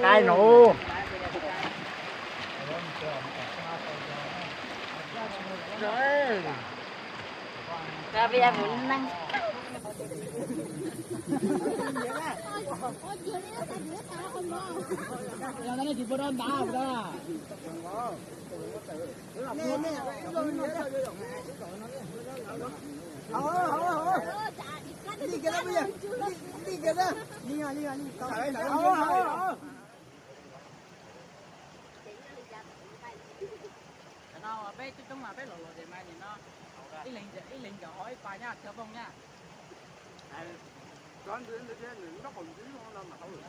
Cay nụ. Rồi. Ra bây giờ muốn năng. Đi kìa đó bây giờ. Đi kìa đó. Đi à. Nó bé chúng mà bé lồ thì mai thì nó ý linh cho hỏi qua nha, cho phong nha. Con đến nó còn chứ nó mà không được.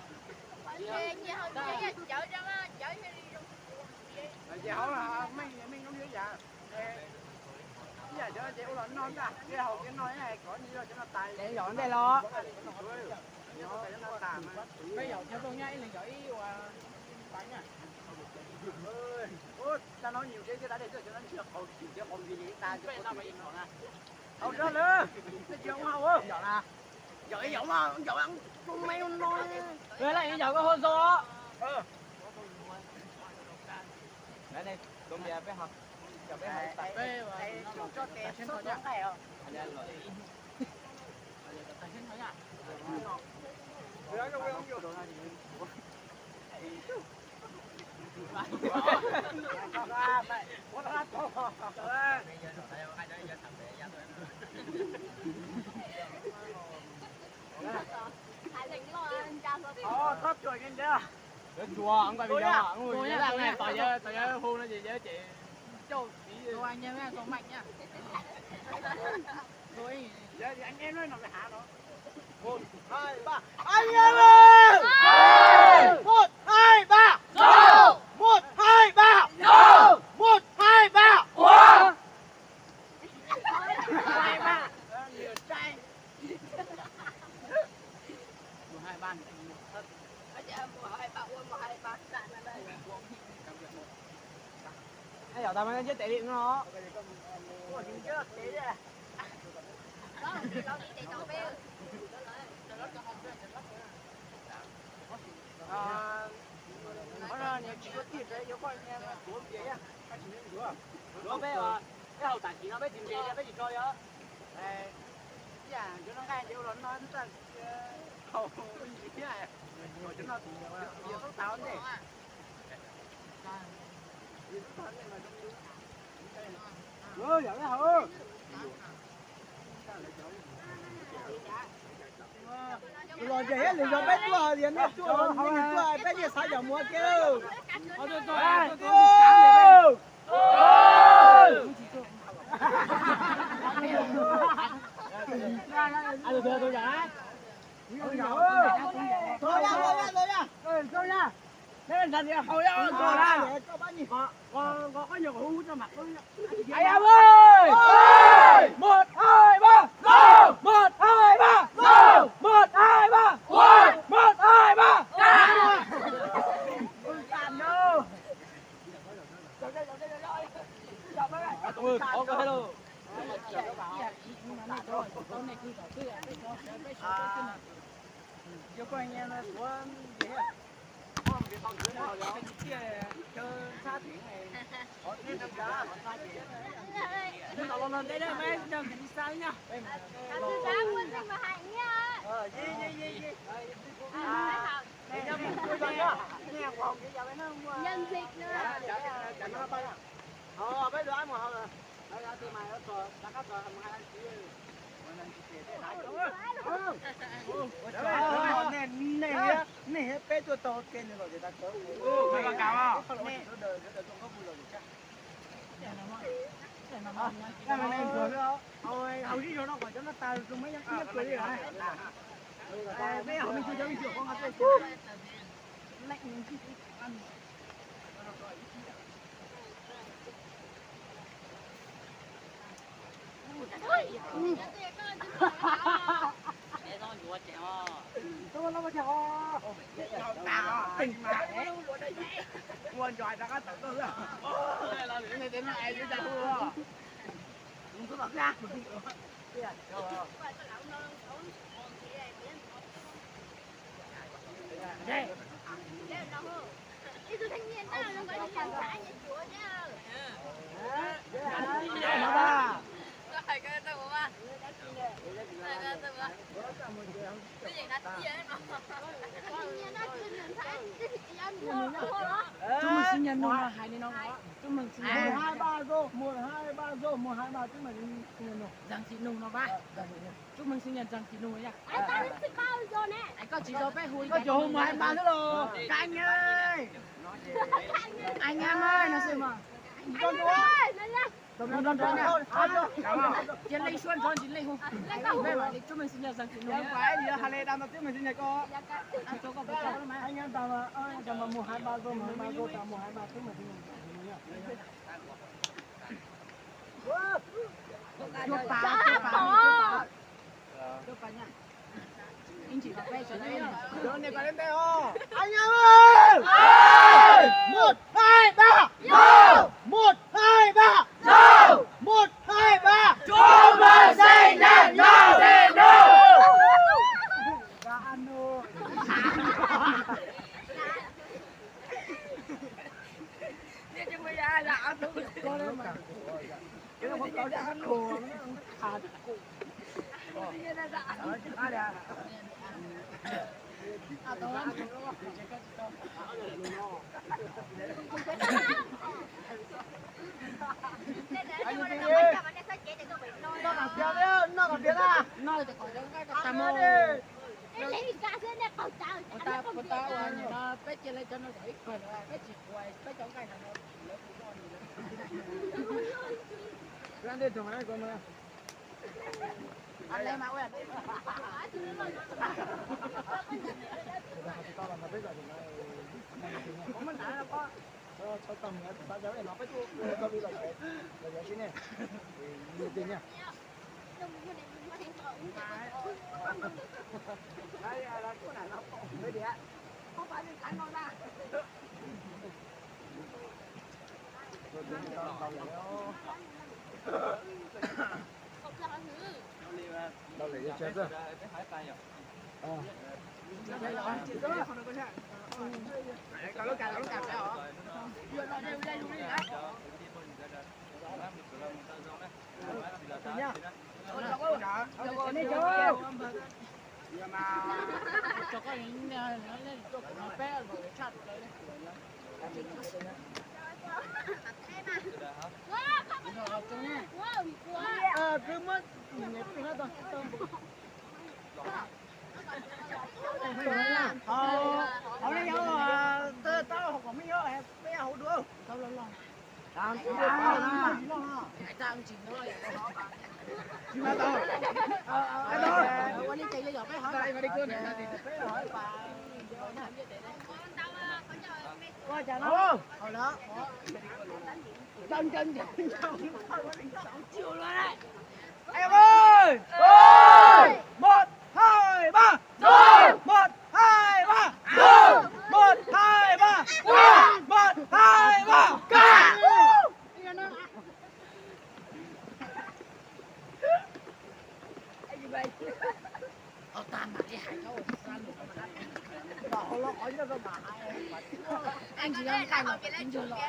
Dạ hỏi là mình không biết dạ. Giờ cho chị uống non ra, cái hộp cái nói này có như là cho nó tài. Để dọn đây lo. Nó Bây giờ cho phong nha, ý linh cho ý qua nha. Ôi, ta nói nhiều cái đã để cho nó chưa còn gì ta cho nó phải dọn à. Không cho nữa. Nó chưa không không. Dọn à. Dọn mà, dọn ăn con mèo nói. Về lại dọn cái hôn số. Đây đây, con về bé học. Cho bé học tập. Về Cho tè số giống này không? Tài sinh thôi nha. Thoát rồi anh chưa? Chùa, ông coi video. Cô nhá, cô nhá, tao nhớ hôn nó gì nhớ chị. Châu, cô anh nha, con mạnh nha. Thôi, Giờ thì anh em nói nó phải hạ nó. 1, 2, 3. Anh em ơi! 1, 2, 3. Go! 1, 2, 3. Go! 1, 2, 3. Wow! 2, 3. Nhiều trai. 1, 2, 3. Bây giờ tao mới chết tệ điện nó. Ủa, nhưng chứ thế à. Nó nhà chỉ có tiền đấy, có con em của ông kia á. Các chị nên rửa. Nó bé à, cái hậu tản chỉ nó bé tìm gì ra bé gì coi á. Này, dạ, cho nó ngay điều đó nó rất là hậu gì thế này. Rồi cho nó giờ nó tạo gì. Ơi, giờ cái hậu. Rồi vậy hết, rồi bé chua thì nó chua rồi, nhưng chua bé gì sao giờ mua kêu. Anh được tôi giả. Thôi nha. Thế thành ra hồi đó rồi đó. Có nhiều hú cho mặt tôi. Ai em ơi! 1 2 3 go! 1 2 3 go! 1 2 3 go! 1 2 3 hello. Cho con anh em nó xuống gì hết. Con cái con dưới nào đó kia chơi xa thủy này. Họ đi trong đá, họ xa gì. Nó lên đây đây mấy đừng đi xa nha. Này cho mình chơi con nhá. Nghe hoàng cái giờ nó Nhân dịch nữa. Chẳng nó bay à. Bây giờ ai mà họ rồi. Đây là mày nó rồi, đã cắt rồi mà hai anh chị. Nè bé chua to kêu rồi người ta có. Mày còn cào không? Không nó đời nó không có vui rồi chắc. Cái này em rồi đó. Ôi, hầu như nó còn cho nó tao cho mấy nhát cười đi rồi. Bé hầu như cho mình con ăn cái. Lạnh ăn. Để nó vừa chèo. Tôi nó có chèo. tao tình mà đấy mua giỏi ra cái tự tôi rồi là những người đến này chứ chẳng mua không có bật ra đây Itu thanh niên nào nó có đi làm xã nhà chùa chứ. nó ba Rồi cái tao ba. Rồi cái tao ba. Cái gì nó tiền nó. Thanh niên nó chưa làm xã thì chỉ ăn mua đó. chúng mình sinh nhật nó hai đứa nó chúng mình sinh nhật 1 2 3 rô 1 2 3 rô 1 2 3 chứ mà sinh nhật nó rằng chị nung nó ba chúc mừng sinh nhật rằng chị nung nha Anh ta đến sinh bao rồi nè. anh có chỉ cho bé hùi có chỗ mà anh ba nữa rồi các anh ơi anh em ơi nó xem mà con chú Ơi, nó ra. chiến lấy xuân thôi chiến lấy hùng bé mà chúc mừng sinh nhật rằng chị nung không phải giờ hai lê đang nói tiếng mình sinh nhật cô anh cho con bé cho nó anh em tao mà tao mà 1 2 3 rô 1 2 3 rô tao 1 2 3 tiếng mình sinh nhật chúc bà nha anh chỉ có bé cho đây Giờ này còn đến đây không? Anh em ơi! 1 2 3 vô! 1 2 3 vô! 1 2 3 chúc mừng sinh nhật nhau chị nung Và ăn thôi. Thế chứ bây giờ ai đã Con em mà. Cái nó không có đã ăn đồ nó thả cụ. Anh đi đi. Nó còn tiếng đấy, nó còn tiếng à? nó thì có cái Ăn mô đi. Em lấy cá sấu nè, cậu chào. cô ta nó bé chơi lên cho nó đẩy cười bé chỉ quay bé chống cái này Ăn đi chồng ai con mà. anh lên mà quên Mình nãy nó có cho tầm nó giáo để nó phải cho đi là vậy chứ nè. Nhiều tiền nha. Đây là cái này nó mới đi á. không phải đi cắn con ra Đâu lấy cho chết rồi. Còn lúc cà sẽ hả? Nha. Cho có những nó lên cho nó bé rồi chặt rồi Cứ mất nhét cái nó thôi. Hôm nay nhớ tao học không nhớ em bé học được không? tao lo lo Tao hải tang chỉ nói nó tao. quan đi chạy cho bé hỏi Đây mà đi cưa này thì hỏi bà. Coi chả nó. Hồi đó. chân chiều luôn đấy Em ơi! Ơi! 1 2 3 rồi! 1 2 3 rồi! 1 2 3 rồi! 1 2 3 cả! tan mà đi hải châu Bảo nó nói cho bà. anh chỉ đang cài một cái chân rồi